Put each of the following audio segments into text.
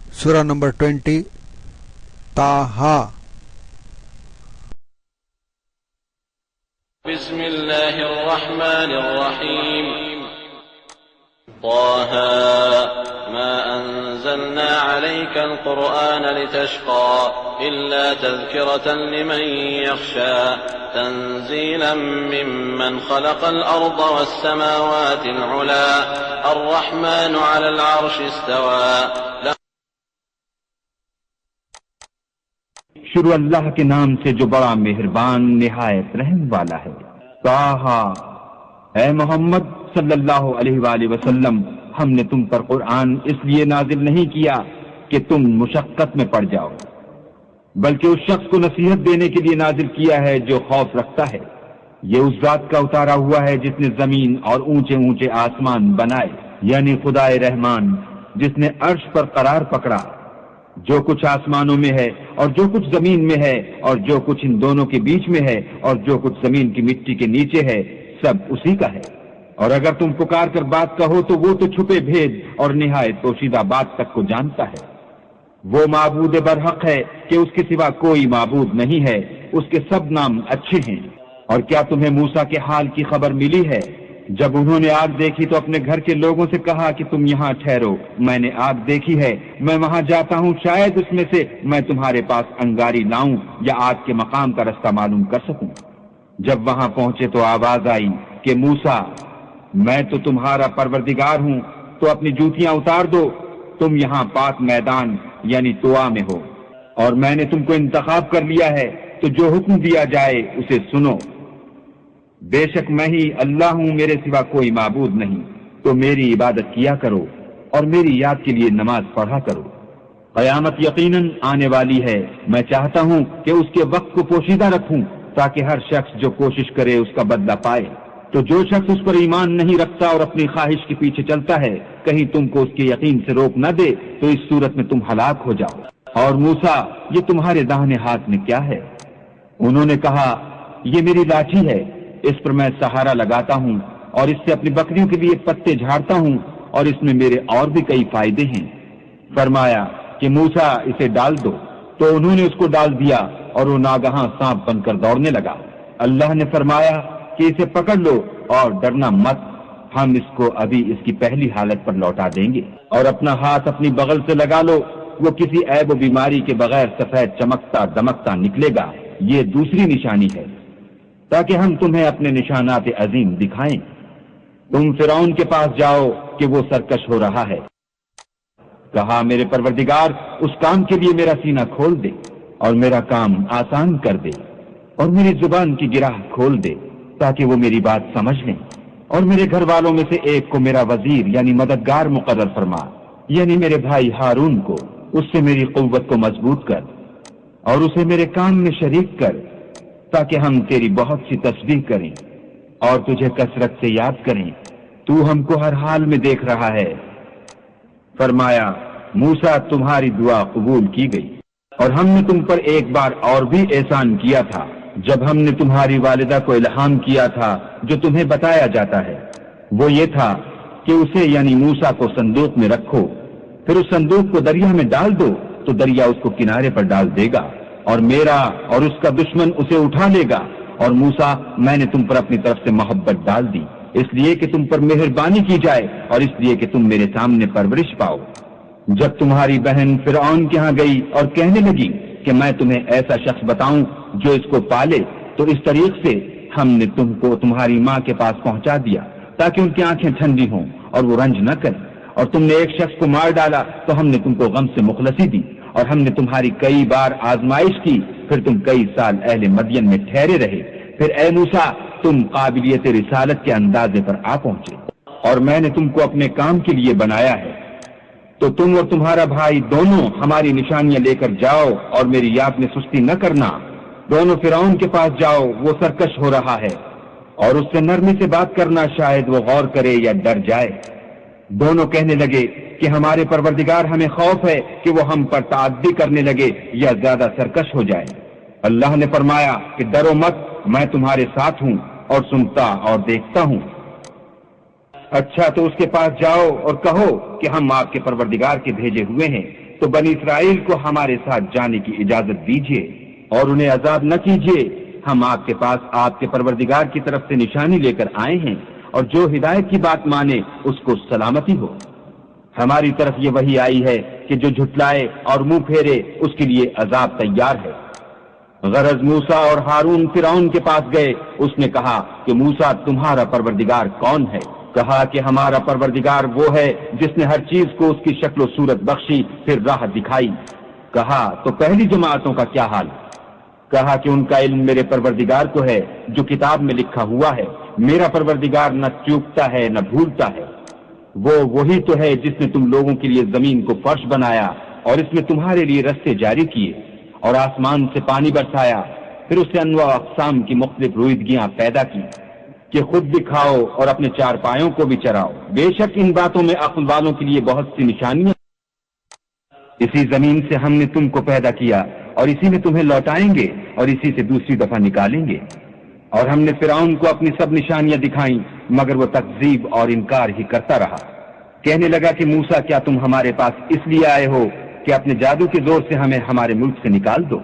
Surah number 20, Taha. بسم الله الرحمن الرحيم طه ما أنزلنا عليك القرآن لتشقى إلا تذكرة لمن يخشى تنزيلا ممن خلق الأرض والسماوات العلى الرحمن على العرش استوى. شروع اللہ کے نام سے جو بڑا مہربان نہایت رحم والا ہے. طٰہٰ، اے محمد صلی اللہ علیہ وآلہ وسلم، ہم نے تم پر قرآن اس لیے نازل نہیں کیا کہ تم مشقت میں پڑ جاؤ، بلکہ اس شخص کو نصیحت دینے کے لیے نازل کیا ہے جو خوف رکھتا ہے. یہ اس ذات کا اتارا ہوا ہے جس نے زمین اور اونچے اونچے آسمان بنائے، یعنی خدائے رحمان جس نے عرش پر قرار پکڑا. جو کچھ آسمانوں میں ہے اور جو کچھ زمین میں ہے اور جو کچھ ان دونوں کے بیچ میں ہے اور جو کچھ زمین کی مٹی کے نیچے ہے، سب اسی کا ہے. اور اگر تم پکار کر بات کہو تو وہ تو چھپے بھید اور نہایت پوشیدہ بات تک کو جانتا ہے. وہ معبود برحق ہے کہ اس کے سوا کوئی معبود نہیں ہے، اس کے سب نام اچھے ہیں. اور کیا تمہیں موسیٰ کے حال کی خبر ملی ہے؟ جب انہوں نے آگ دیکھی تو اپنے گھر کے لوگوں سے کہا کہ تم یہاں ٹھہرو، میں نے آگ دیکھی ہے، میں وہاں جاتا ہوں، شاید اس میں سے میں تمہارے پاس انگاری لاؤں یا آگ کے مقام کا رستہ معلوم کر سکوں. جب وہاں پہنچے تو آواز آئی کہ موسیٰ، میں تو تمہارا پروردگار ہوں، تو اپنی جوتیاں اتار دو، تم یہاں پاک میدان یعنی طوا میں ہو، اور میں نے تم کو انتخاب کر لیا ہے، تو جو حکم دیا جائے اسے سنو. بے شک میں ہی اللہ ہوں، میرے سوا کوئی معبود نہیں، تو میری عبادت کیا کرو اور میری یاد کے لیے نماز پڑھا کرو. قیامت یقیناً آنے والی ہے، میں چاہتا ہوں کہ اس کے وقت کو پوشیدہ رکھوں تاکہ ہر شخص جو کوشش کرے اس کا بدلہ پائے. تو جو شخص اس پر ایمان نہیں رکھتا اور اپنی خواہش کے پیچھے چلتا ہے، کہیں تم کو اس کے یقین سے روک نہ دے تو اس صورت میں تم ہلاک ہو جاؤ. اور موسیٰ، یہ تمہارے داہنے ہاتھ میں کیا ہے؟ انہوں نے کہا، یہ میری لاٹھی ہے، اس پر میں سہارا لگاتا ہوں اور اس سے اپنی بکریوں کے لیے پتے جھاڑتا ہوں، اور اس میں میرے اور بھی کئی فائدے ہیں. فرمایا کہ موسیٰ اسے ڈال دو، تو انہوں نے اس کو ڈال دیا اور وہ ناگہاں سانپ بن کر دوڑنے لگا. اللہ نے فرمایا کہ اسے پکڑ لو اور ڈرنا مت، ہم اس کو ابھی اس کی پہلی حالت پر لوٹا دیں گے. اور اپنا ہاتھ اپنی بغل سے لگا لو، وہ کسی عیب و بیماری کے بغیر سفید چمکتا دمکتا نکلے گا. یہ دوسری نشانی ہے تاکہ ہم تمہیں اپنے نشانات عظیم دکھائیں. تم فرعون کے پاس جاؤ کہ وہ سرکش ہو رہا ہے. کہا، میرے پروردگار، اس کام کے لیے میرا سینہ کھول دے اور میرا کام آسان کر دے، اور میری زبان کی گرہ کھول دے تاکہ وہ میری بات سمجھ لیں، اور میرے گھر والوں میں سے ایک کو میرا وزیر یعنی مددگار مقرر فرما، یعنی میرے بھائی ہارون کو. اس سے میری قوت کو مضبوط کر اور اسے میرے کام میں شریک کر تاکہ ہم تیری بہت سی تسبیح کریں اور تجھے کثرت سے یاد کریں. تو ہم کو ہر حال میں دیکھ رہا ہے. فرمایا، موسیٰ، تمہاری دعا قبول کی گئی، اور ہم نے تم پر ایک بار اور بھی احسان کیا تھا جب ہم نے تمہاری والدہ کو الہام کیا تھا جو تمہیں بتایا جاتا ہے. وہ یہ تھا کہ اسے یعنی موسیٰ کو صندوق میں رکھو، پھر اس صندوق کو دریا میں ڈال دو تو دریا اس کو کنارے پر ڈال دے گا، اور میرا اور اس کا دشمن اسے اٹھا لے گا. اور موسیٰ، میں نے تم پر اپنی طرف سے محبت ڈال دی، اس لیے کہ تم پر مہربانی کی جائے اور اس لیے کہ تم میرے سامنے پرورش پاؤ. جب تمہاری بہن فرعون کے ہاں گئی اور کہنے لگی کہ میں تمہیں ایسا شخص بتاؤں جو اس کو پالے، تو اس طریق سے ہم نے تم کو تمہاری ماں کے پاس پہنچا دیا تاکہ ان کی آنکھیں ٹھنڈی ہوں اور وہ رنج نہ کریں. اور تم نے ایک شخص کو مار ڈالا تو ہم نے تم کو غم سے مخلصی دی، اور ہم نے تمہاری کئی بار آزمائش کی، پھر تم کئی سال اہل مدین میں ٹھہرے رہے. پھر اے موسیٰ، تم قابلیت رسالت کے اندازے پر آ پہنچے، اور میں نے تم کو اپنے کام کے لیے بنایا ہے. تو تم اور تمہارا بھائی دونوں ہماری نشانیاں لے کر جاؤ اور میری یاد میں سستی نہ کرنا. دونوں فرعون کے پاس جاؤ، وہ سرکش ہو رہا ہے، اور اس سے نرمی سے بات کرنا، شاید وہ غور کرے یا ڈر جائے. دونوں کہنے لگے کہ ہمارے پروردگار، ہمیں خوف ہے کہ وہ ہم پر تعدی کرنے لگے یا زیادہ سرکش ہو جائے. اللہ نے فرمایا کہ ڈرو مت، میں تمہارے ساتھ ہوں اور سنتا اور دیکھتا ہوں. اچھا، تو اس کے پاس جاؤ اور کہو کہ ہم آپ کے پروردگار کے بھیجے ہوئے ہیں، تو بنی اسرائیل کو ہمارے ساتھ جانے کی اجازت دیجیے اور انہیں عذاب نہ کیجیے. ہم آپ کے پاس آپ کے پروردگار کی طرف سے نشانی لے کر آئے ہیں اور جو ہدایت کی بات مانے اس کو سلامتی ہو. ہماری طرف یہ وحی آئی ہے کہ جو جھٹلائے اور منہ پھیرے اس کے لیے عذاب تیار ہے. غرض موسیٰ اور ہارون فرعون کے پاس گئے. اس نے کہا کہ موسیٰ تمہارا پروردگار کون ہے؟ کہا کہ ہمارا پروردگار وہ ہے جس نے ہر چیز کو اس کی شکل و صورت بخشی پھر راہ دکھائی. کہا تو پہلی جماعتوں کا کیا حال؟ کہا کہ ان کا علم میرے پروردگار کو ہے جو کتاب میں لکھا ہوا ہے. میرا پروردگار نہ چوکتا ہے نہ بھولتا ہے. وہ وہی تو ہے جس نے تم لوگوں کے لیے زمین کو فرش بنایا اور اس میں تمہارے لیے رستے جاری کیے اور آسمان سے پانی برسایا، پھر اس سے انواع اقسام کی مختلف رویدگیاں پیدا کی کہ خود بھی کھاؤ اور اپنے چار پایوں کو بھی چراؤ. بے شک ان باتوں میں عقل والوں کے لیے بہت سی نشانیاں. اسی زمین سے ہم نے تم کو پیدا کیا اور اسی میں تمہیں لوٹائیں گے اور اسی سے دوسری دفعہ نکالیں گے. اور ہم نے فرعون کو اپنی سب نشانیاں دکھائیں مگر وہ تکذیب اور انکار ہی کرتا رہا. کہنے لگا کہ موسیٰ کیا تم ہمارے پاس اس لیے آئے ہو کہ اپنے جادو کے زور سے ہمیں ہمارے ملک سے نکال دو؟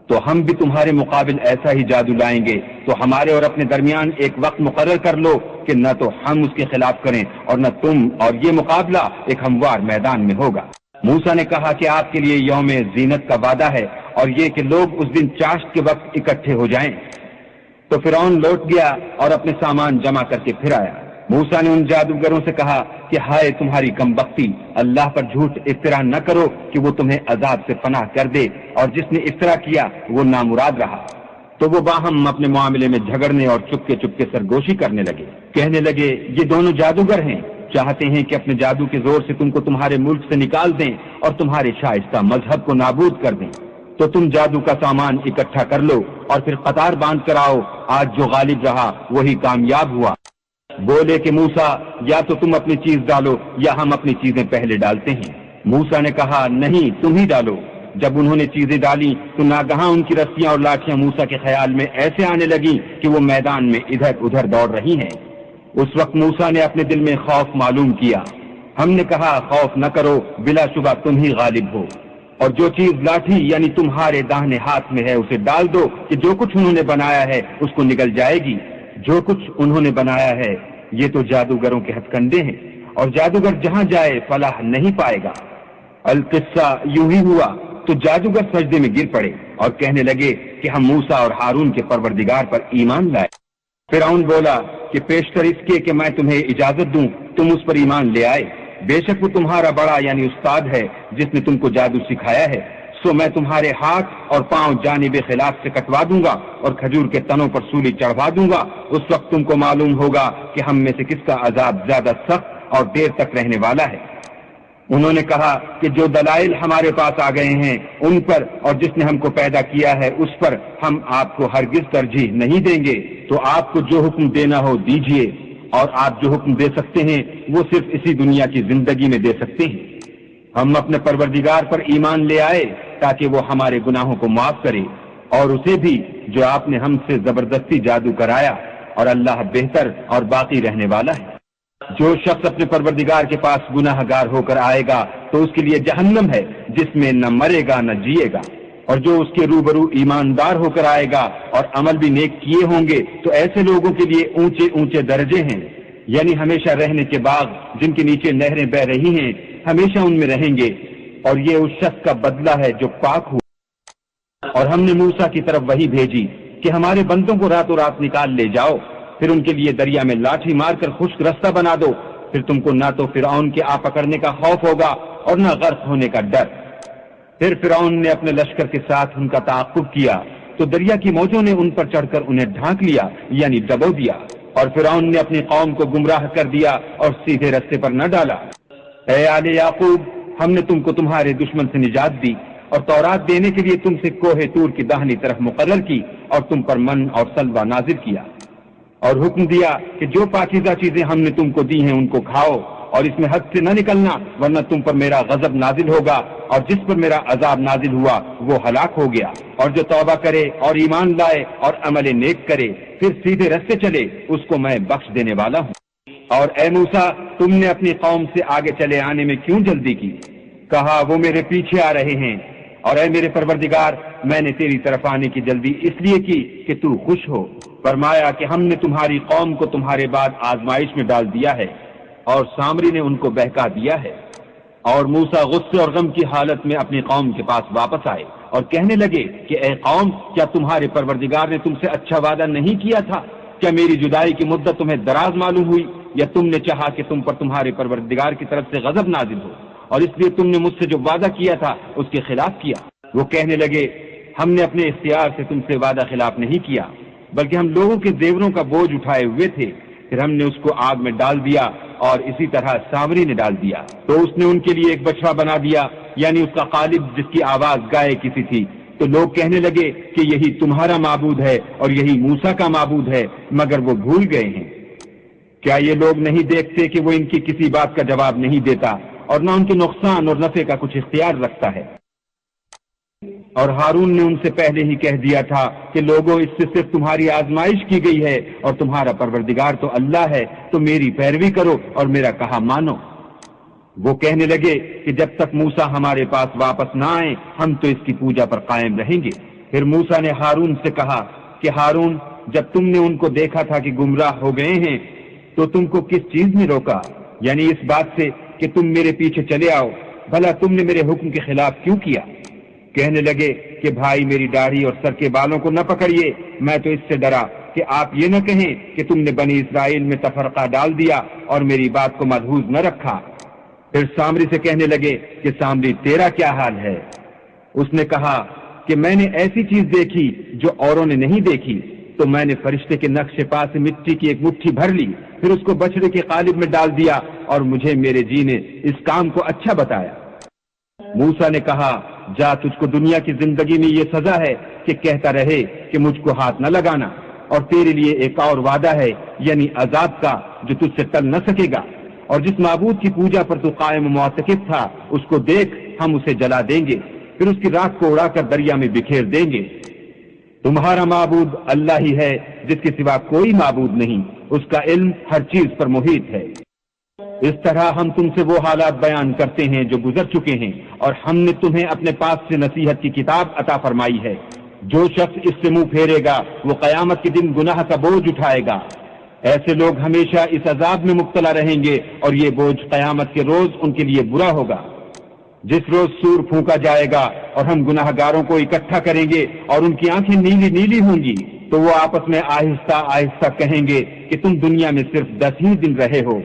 تو ہم بھی تمہارے مقابل ایسا ہی جادو لائیں گے. تو ہمارے اور اپنے درمیان ایک وقت مقرر کر لو کہ نہ تو ہم اس کے خلاف کریں اور نہ تم، اور یہ مقابلہ ایک ہموار میدان میں ہوگا. موسیٰ نے کہا کہ آپ کے لیے یوم زینت کا وعدہ ہے اور یہ کہ لوگ اس دن چاشت کے وقت اکٹھے ہو جائیں. تو فرعون لوٹ گیا اور اپنے سامان جمع کر کے پھر آیا. موسیٰ نے ان جادوگروں سے کہا کہ ہائے تمہاری کم بختی، اللہ پر جھوٹ افترا نہ کرو کہ وہ تمہیں عذاب سے پناہ کر دے، اور جس نے افترا کیا وہ نامراد رہا. تو وہ باہم اپنے معاملے میں جھگڑنے اور چپکے سرگوشی کرنے لگے. کہنے لگے یہ دونوں جادوگر ہیں، چاہتے ہیں کہ اپنے جادو کے زور سے تم کو تمہارے ملک سے نکال دیں اور تمہارے شائستہ مذہب کو نابود کر دیں. تو تم جادو کا سامان اکٹھا کر لو اور پھر قطار باندھ کر آؤ. آج جو غالب رہا وہی کامیاب ہوا. بولے کہ موسیٰ یا تو تم اپنی چیز ڈالو یا ہم اپنی چیزیں پہلے ڈالتے ہیں. موسیٰ نے کہا نہیں تم ہی ڈالو. جب انہوں نے چیزیں ڈالی تو ناگہاں ان کی رسیاں اور لاٹھیاں موسیٰ کے خیال میں ایسے آنے لگیں کہ وہ میدان میں ادھر ادھر دوڑ رہی ہیں. اس وقت موسیٰ نے اپنے دل میں خوف معلوم کیا. ہم نے کہا خوف نہ کرو، بلا شبہ تم ہی غالب ہو. اور جو چیز لاٹھی یعنی تمہارے داہنے ہاتھ میں ہے اسے ڈال دو کہ جو کچھ انہوں نے بنایا ہے اس کو نگل جائے گی. جو کچھ انہوں نے بنایا ہے یہ تو جادوگروں کے ہتھ کنڈے ہیں اور جادوگر جہاں جائے فلاح نہیں پائے گا. القصہ یوں ہی ہوا تو جادوگر سجدے میں گر پڑے اور کہنے لگے کہ ہم موسیٰ اور ہارون کے پروردگار پر ایمان لائے. فرعون بولا کہ پیشتر اس کے کہ میں تمہیں اجازت دوں تم اس پر ایمان لے آئے. بے شک وہ تمہارا بڑا یعنی استاد ہے جس نے تم کو جادو سکھایا ہے. سو میں تمہارے ہاتھ اور پاؤں جانب خلاف سے کٹوا دوں گا اور کھجور کے تنوں پر سولی چڑھوا دوں گا. اس وقت تم کو معلوم ہوگا کہ ہم میں سے کس کا عذاب زیادہ سخت اور دیر تک رہنے والا ہے. انہوں نے کہا کہ جو دلائل ہمارے پاس آ گئے ہیں ان پر اور جس نے ہم کو پیدا کیا ہے اس پر ہم آپ کو ہرگز ترجیح نہیں دیں گے. تو آپ کو جو حکم دینا ہو دیجیے، اور آپ جو حکم دے سکتے ہیں وہ صرف اسی دنیا کی زندگی میں دے سکتے ہیں. ہم اپنے پروردگار پر ایمان لے آئے تاکہ وہ ہمارے گناہوں کو معاف کرے اور اسے بھی جو آپ نے ہم سے زبردستی جادو کرایا، اور اللہ بہتر اور باقی رہنے والا ہے. جو شخص اپنے پروردگار کے پاس گناہ گار ہو کر آئے گا تو اس کے لیے جہنم ہے جس میں نہ مرے گا نہ جیے گا. اور جو اس کے روبرو ایماندار ہو کر آئے گا اور عمل بھی نیک کیے ہوں گے تو ایسے لوگوں کے لیے اونچے اونچے درجے ہیں، یعنی ہمیشہ رہنے کے باغ جن کے نیچے نہریں بہ رہی ہیں، ہمیشہ ان میں رہیں گے. اور یہ اس شخص کا بدلہ ہے جو پاک ہوا. اور ہم نے موسیٰ کی طرف وحی بھیجی کہ ہمارے بندوں کو راتوں رات نکال لے جاؤ، پھر ان کے لیے دریا میں لاٹھی مار کر خشک رستہ بنا دو. پھر تم کو نہ تو فرعون کے آ پکڑنے کا خوف ہوگا اور نہ غرق ہونے کا ڈر. پھر فرعون نے اپنے لشکر کے ساتھ ان کا تعاقب کیا تو دریا کی موجوں نے ان پر چڑھ کر انہیں ڈھانک لیا یعنی دبو دیا. اور فرعون نے اپنی قوم کو گمراہ کر دیا اور سیدھے رستے پر نہ ڈالا. اے آل یعقوب، ہم نے تم کو تمہارے دشمن سے نجات دی اور تورات دینے کے لیے تم سے کوہ طور کی داہنی طرف مقرر کی اور تم پر من اور سلوہ نازل کیا اور حکم دیا کہ جو پاکیزہ چیزیں ہم نے تم کو دی ہیں ان کو کھاؤ اور اس میں حد سے نہ نکلنا ورنہ تم پر میرا غضب نازل ہوگا، اور جس پر میرا عذاب نازل ہوا وہ ہلاک ہو گیا. اور جو توبہ کرے اور ایمان لائے اور عمل نیک کرے پھر سیدھے رستے چلے اس کو میں بخش دینے والا ہوں. اور اے موسیٰ، تم نے اپنی قوم سے آگے چلے آنے میں کیوں جلدی کی؟ کہا وہ میرے پیچھے آ رہے ہیں، اور اے میرے پروردگار میں نے تیری طرف آنے کی جلدی اس لیے کی کہ تو خوش ہو۔ فرمایا کہ ہم نے تمہاری قوم کو تمہارے بعد آزمائش میں ڈال دیا ہے، اور سامری نے ان کو بہکا دیا ہے۔ اور موسیٰ غصے اور غم کی حالت میں اپنی قوم کے پاس واپس آئے اور کہنے لگے کہ اے قوم، کیا تمہارے پروردگار نے تم سے اچھا وعدہ نہیں کیا تھا؟ کیا میری جدائی کی مدت تمہیں دراز معلوم ہوئی، یا تم نے چاہا کہ تم پر تمہارے پروردگار کی طرف سے غضب نازل ہو، اور اس لیے تم نے مجھ سے جو وعدہ کیا تھا اس کے خلاف کیا؟ وہ کہنے لگے ہم نے اپنے اختیار سے تم سے وعدہ خلاف نہیں کیا، بلکہ ہم لوگوں کے زیوروں کا بوجھ اٹھائے ہوئے تھے، پھر ہم نے اس کو آگ میں ڈال دیا، اور اسی طرح سامری نے ڈال دیا۔ تو اس نے ان کے لیے ایک بچڑا بنا دیا، یعنی اس کا قالب جس کی آواز گائے کسی تھی۔ تو لوگ کہنے لگے کہ یہی تمہارا معبود ہے اور یہی موسیٰ کا معبود ہے، مگر وہ بھول گئے ہیں۔ کیا یہ لوگ نہیں دیکھتے کہ وہ ان کی کسی بات کا جواب نہیں دیتا، اور نہ ان کے نقصان اور نفع کا کچھ اختیار رکھتا ہے؟ اور ہارون نے ان سے پہلے ہی کہہ دیا تھا کہ لوگوں، اس سے صرف تمہاری آزمائش کی گئی ہے، اور تمہارا پروردگار تو اللہ ہے، تو میری پیروی کرو اور میرا کہا مانو۔ وہ کہنے لگے کہ جب تک موسیٰ ہمارے پاس واپس نہ آئے ہم تو اس کی پوجا پر قائم رہیں گے۔ پھر موسیٰ نے ہارون سے کہا کہ ہارون، جب تم نے ان کو دیکھا تھا کہ گمراہ ہو گئے ہیں تو تم کو کس چیز نے روکا، یعنی اس بات سے کہ تم میرے پیچھے چلے آؤ؟ بھلا تم نے میرے حکم کے خلاف کیوں کیا؟ کہنے لگے کہ بھائی میری داڑھی اور سر کے بالوں کو نہ پکڑیے، میں تو اس سے ڈرا کہ آپ یہ نہ کہیں کہ تم نے بنی اسرائیل میں تفرقہ ڈال دیا اور میری بات کو ملحوظ نہ رکھا۔ پھر سامری سے کہنے لگے کہ سامری تیرا کیا حال ہے؟ اس نے کہا کہ میں نے ایسی چیز دیکھی جو اوروں نے نہیں دیکھی، تو میں نے فرشتے کے نقش پا سے مٹی کی ایک مٹھی بھر لی، پھر اس کو بچڑے کے قالب میں ڈال دیا، اور مجھے میرے جی نے اس کام کو اچھا بتایا۔ موسیٰ نے کہا جا، تجھ کو دنیا کی زندگی میں یہ سزا ہے کہ کہتا رہے کہ مجھ کو ہاتھ نہ لگانا، اور تیرے لیے ایک اور وعدہ ہے، یعنی عذاب کا، جو تجھ سے ٹل نہ سکے گا۔ اور جس معبود کی پوجا پر تو قائم و معتکف تھا اس کو دیکھ، ہم اسے جلا دیں گے، پھر اس کی راکھ کو اڑا کر دریا میں بکھیر دیں گے۔ تمہارا معبود اللہ ہی ہے، جس کے سوا کوئی معبود نہیں، اس کا علم ہر چیز پر محیط ہے۔ اس طرح ہم تم سے وہ حالات بیان کرتے ہیں جو گزر چکے ہیں، اور ہم نے تمہیں اپنے پاس سے نصیحت کی کتاب عطا فرمائی ہے۔ جو شخص اس سے منہ پھیرے گا وہ قیامت کے دن گناہ کا بوجھ اٹھائے گا۔ ایسے لوگ ہمیشہ اس عذاب میں مبتلا رہیں گے، اور یہ بوجھ قیامت کے روز ان کے لیے برا ہوگا۔ جس روز سور پھونکا جائے گا اور ہم گناہ گاروں کو اکٹھا کریں گے اور ان کی آنکھیں نیلی نیلی ہوں گی، تو وہ آپس میں آہستہ آہستہ کہیں گے کہ تم دنیا میں صرف 10 ہی دن رہے ہو۔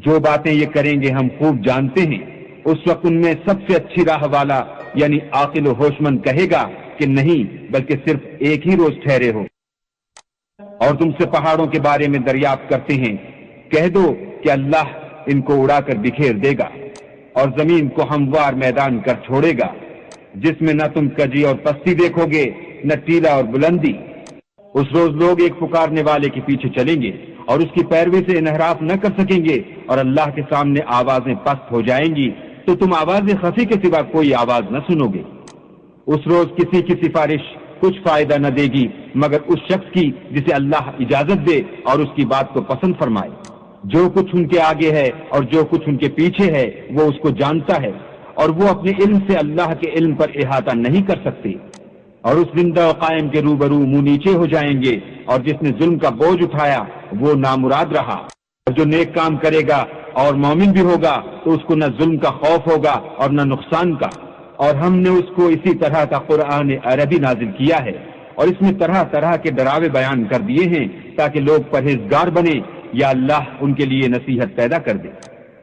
جو باتیں یہ کریں گے ہم خوب جانتے ہیں۔ اس وقت ان میں سب سے اچھی راہ والا یعنی عاقل و ہوش مند کہے گا کہ نہیں، بلکہ صرف ایک ہی روز ٹھہرے ہو۔ اور تم سے پہاڑوں کے بارے میں دریافت کرتے ہیں، کہہ دو کہ اللہ ان کو اڑا کر بکھیر دے گا، اور زمین کو ہموار میدان کر چھوڑے گا، جس میں نہ تم کجی اور پستی دیکھو گے، نہ ٹیلا اور بلندی۔ اس روز لوگ ایک پکارنے والے کے پیچھے چلیں گے اور اس کی پیروی سے انحراف نہ کر سکیں گے، اور اللہ کے سامنے آوازیں پست ہو جائیں گی تو تم آواز خفی کے سوا کوئی آواز نہ سنو گے۔ اس روز کسی کی سفارش کچھ فائدہ نہ دے گی مگر اس شخص کی جسے اللہ اجازت دے اور اس کی بات کو پسند فرمائے۔ جو کچھ ان کے آگے ہے اور جو کچھ ان کے پیچھے ہے وہ اس کو جانتا ہے، اور وہ اپنے علم سے اللہ کے علم پر احاطہ نہیں کر سکتے۔ اور اس زندہ و قائم کے روبرو منہ نیچے ہو جائیں گے، اور جس نے ظلم کا بوجھ اٹھایا وہ نامراد رہا۔ اور جو نیک کام کرے گا اور مومن بھی ہوگا تو اس کو نہ ظلم کا خوف ہوگا اور نہ نقصان کا۔ اور ہم نے اس کو اسی طرح کا قرآن عربی نازل کیا ہے، اور اس میں طرح طرح کے ڈراوے بیان کر دیے ہیں تاکہ لوگ پرہیزگار بنے یا اللہ ان کے لیے نصیحت پیدا کر دے۔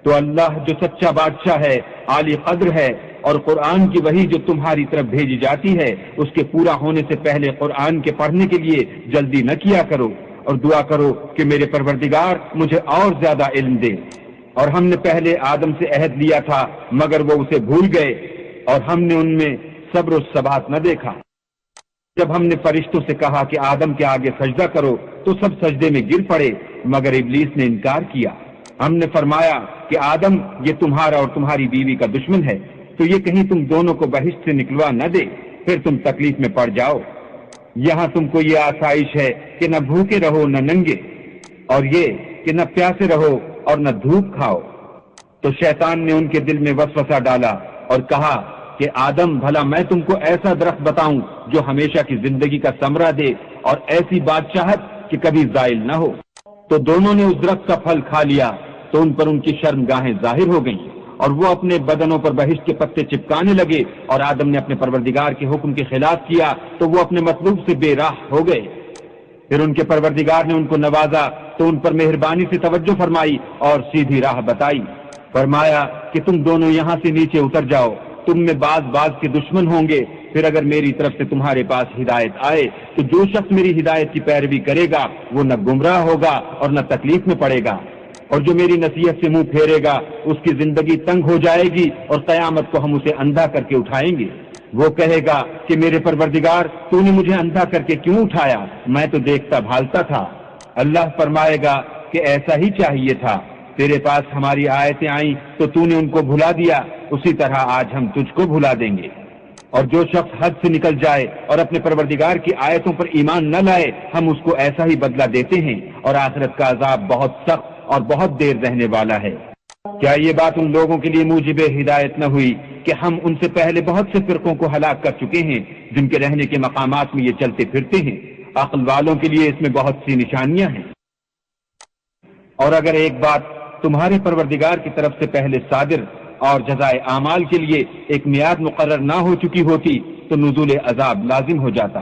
تو اللہ جو سچا بادشاہ ہے، عالی قدر ہے، اور قرآن کی وحی جو تمہاری طرف بھیجی جاتی ہے اس کے پورا ہونے سے پہلے قرآن کے پڑھنے کے لیے جلدی نہ کیا کرو، اور دعا کرو کہ میرے پروردگار مجھے اور زیادہ علم دے۔ اور ہم نے پہلے آدم سے عہد لیا تھا مگر وہ اسے بھول گئے، اور ہم نے ان میں صبر و ثبات نہ دیکھا۔ جب ہم نے فرشتوں سے کہا کہ آدم کے آگے سجدہ کرو تو سب سجدے میں گر پڑے مگر ابلیس نے انکار کیا۔ ہم نے فرمایا کہ آدم، یہ تمہارا اور تمہاری بیوی کا دشمن ہے، تو یہ کہیں تم دونوں کو بہشت سے نکلوا نہ دے، پھر تم تکلیف میں پڑ جاؤ۔ یہاں تم کو یہ آسائش ہے کہ نہ بھوکے رہو نہ ننگے، اور یہ کہ نہ پیاسے رہو اور نہ دھوپ کھاؤ۔ تو شیطان نے ان کے دل میں وسوسہ ڈالا اور کہا کہ آدم، بھلا میں تم کو ایسا درخت بتاؤں جو ہمیشہ کی زندگی کا ثمرہ دے اور ایسی بادشاہت کہ کبھی زائل نہ ہو؟ تو دونوں نے اس درخت کا پھل کھا لیا تو ان پر ان کی شرمگاہیں ظاہر ہو گئیں اور وہ اپنے بدنوں پر بہشت کے پتے چپکانے لگے، اور آدم نے اپنے پروردگار کے حکم کے خلاف کیا تو وہ اپنے مطلوب سے بے راہ ہو گئے۔ پھر ان کے پروردگار نے ان کو نوازا تو ان پر مہربانی سے توجہ فرمائی اور سیدھی راہ بتائی۔ فرمایا کہ تم دونوں یہاں سے نیچے اتر جاؤ، تم میں بعض کے دشمن ہوں گے، پھر اگر میری طرف سے تمہارے پاس ہدایت آئے تو جو شخص میری ہدایت کی پیروی کرے گا وہ نہ گمراہ ہوگا اور نہ تکلیف میں پڑے گا، اور جو میری نصیحت سے منہ پھیرے گا اس کی زندگی تنگ ہو جائے گی اور قیامت کو ہم اسے اندھا کر کے اٹھائیں گے۔ وہ کہے گا کہ میرے پروردگار تو نے مجھے اندھا کر کے کیوں اٹھایا، میں تو دیکھتا بھالتا تھا۔ اللہ فرمائے گا کہ ایسا ہی چاہیے تھا، تیرے پاس ہماری آیتیں آئیں تو تو نے ان کو بھلا دیا، اسی طرح آج ہم تجھ کو بھلا دیں گے۔ اور جو شخص حد سے نکل جائے اور اپنے پروردگار کی آیتوں پر ایمان نہ لائے ہم اس کو ایسا ہی بدلہ دیتے ہیں، اور آخرت کا عذاب بہت سخت اور بہت دیر رہنے والا ہے۔ کیا یہ بات ان لوگوں کے لیے موجب ہدایت نہ ہوئی کہ ہم ان سے پہلے بہت سے فرقوں کو ہلاک کر چکے ہیں جن کے رہنے کے مقامات میں یہ چلتے پھرتے ہیں؟ عقل والوں کے لیے اس میں بہت سی نشانیاں ہیں۔ اور اگر ایک بات تمہارے پروردگار کی طرف سے پہلے صادر اور جزائے اعمال کے لیے ایک میعاد مقرر نہ ہو چکی ہوتی تو نزول عذاب لازم ہو جاتا۔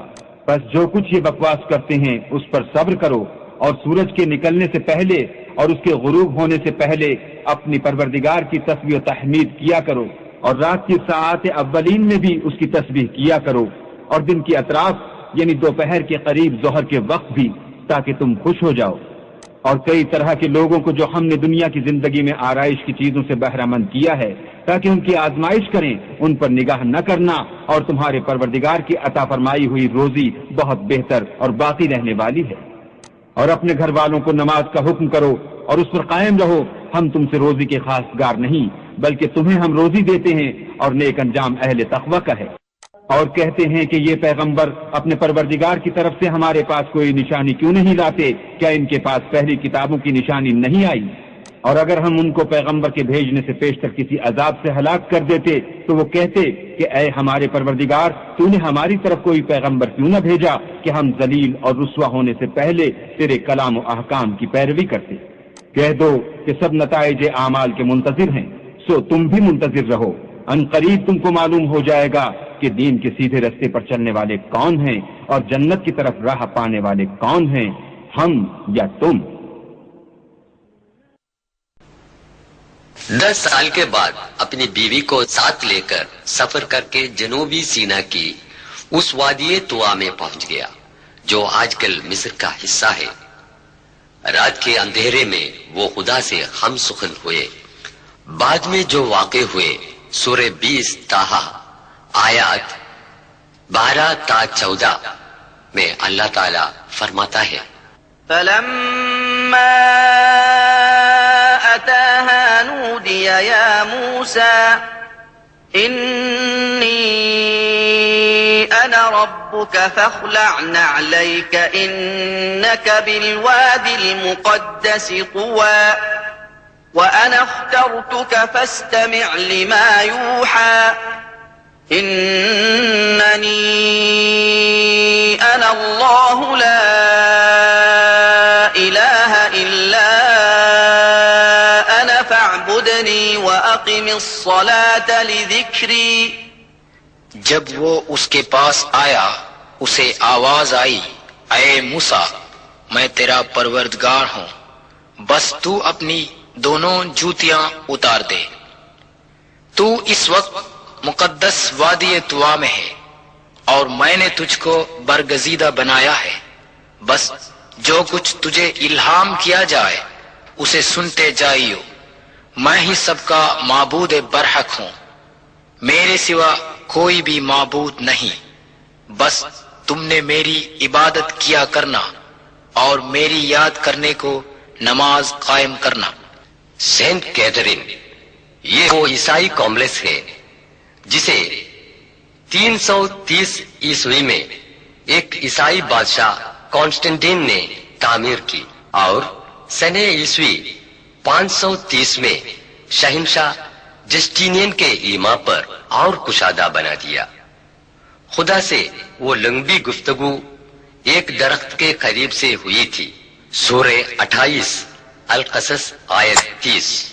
بس جو کچھ یہ بکواس کرتے ہیں اس پر صبر کرو، اور سورج کے نکلنے سے پہلے اور اس کے غروب ہونے سے پہلے اپنی پروردگار کی تسبیح و تحمید کیا کرو، اور رات کی ساعات اولین میں بھی اس کی تسبیح کیا کرو، اور دن کی اطراف یعنی دوپہر کے قریب ظہر کے وقت بھی، تاکہ تم خوش ہو جاؤ۔ اور کئی طرح کے لوگوں کو جو ہم نے دنیا کی زندگی میں آرائش کی چیزوں سے بہرہ مند کیا ہے تاکہ ان کی آزمائش کریں، ان پر نگاہ نہ کرنا، اور تمہارے پروردگار کی عطا فرمائی ہوئی روزی بہت بہتر اور باقی رہنے والی ہے۔ اور اپنے گھر والوں کو نماز کا حکم کرو اور اس پر قائم رہو، ہم تم سے روزی کے خاص گار نہیں بلکہ تمہیں ہم روزی دیتے ہیں، اور نیک انجام اہل تقوی کا ہے۔ اور کہتے ہیں کہ یہ پیغمبر اپنے پروردگار کی طرف سے ہمارے پاس کوئی نشانی کیوں نہیں لاتے؟ کیا ان کے پاس پہلی کتابوں کی نشانی نہیں آئی؟ اور اگر ہم ان کو پیغمبر کے بھیجنے سے پیشتر کسی عذاب سے ہلاک کر دیتے تو وہ کہتے کہ اے ہمارے پروردگار تو نے ہماری طرف کوئی پیغمبر کیوں نہ بھیجا کہ ہم ذلیل اور رسوا ہونے سے پہلے تیرے کلام و احکام کی پیروی کرتے۔ کہہ دو کہ سب نتائج اعمال کے منتظر ہیں، سو تم بھی منتظر رہو، ان قریب تم کو معلوم ہو جائے گا کہ دین کے سیدھے رستے پر چلنے والے کون ہیں اور جنت کی طرف راہ پانے والے کون ہیں، ہم یا تم۔ 10 سال کے بعد اپنی بیوی کو ساتھ لے کر سفر کر کے جنوبی سینا کی اس وادی طوا میں پہنچ گیا جو آج کل مصر کا حصہ ہے۔ رات کے اندھیرے میں وہ خدا سے ہم سخن ہوئے۔ بعد میں جو واقع ہوئے سورہ 20 طٰہٰ آیات 12 تا 14 میں اللہ تعالی فرماتا ہے، فلما أتاها نودي يا موسى إني أنا ربك فاخلع نعليك إنك بالواد المقدس طوى وأنا اخترتك فاستمع لما يوحى إنني أنا الله لا إله إلا فاعبدنی واقم الصلاة لذکری۔ جب وہ اس کے پاس آیا اسے آواز آئی، اے موسیٰ میں تیرا پروردگار ہوں، بس تو اپنی دونوں جوتیاں اتار دے۔ تو اس وقت مقدس وادی طوا میں ہے اور میں نے تجھ کو برگزیدہ بنایا ہے، بس جو کچھ تجھے الہام کیا جائے اسے سنتے جائیو۔ میں ہی سب کا معبود برحق ہوں، میرے سوا کوئی بھی معبود نہیں، بس تم نے میری عبادت کیا کرنا اور میری یاد کرنے کو نماز قائم کرنا۔ سینٹ کیتھرین یہ وہ عیسائی کمپلیکس ہے جسے 330 عیسوی میں ایک عیسائی بادشاہ کانسٹنٹین نے تعمیر کی، اور سنہ عیسوی 530 میں شہنشاہ جسٹینین کے ایما پر اور کشادہ بنا دیا۔ خدا سے وہ لمبی گفتگو ایک درخت کے قریب سے ہوئی تھی۔ سورہ 28 القصص آیت 30۔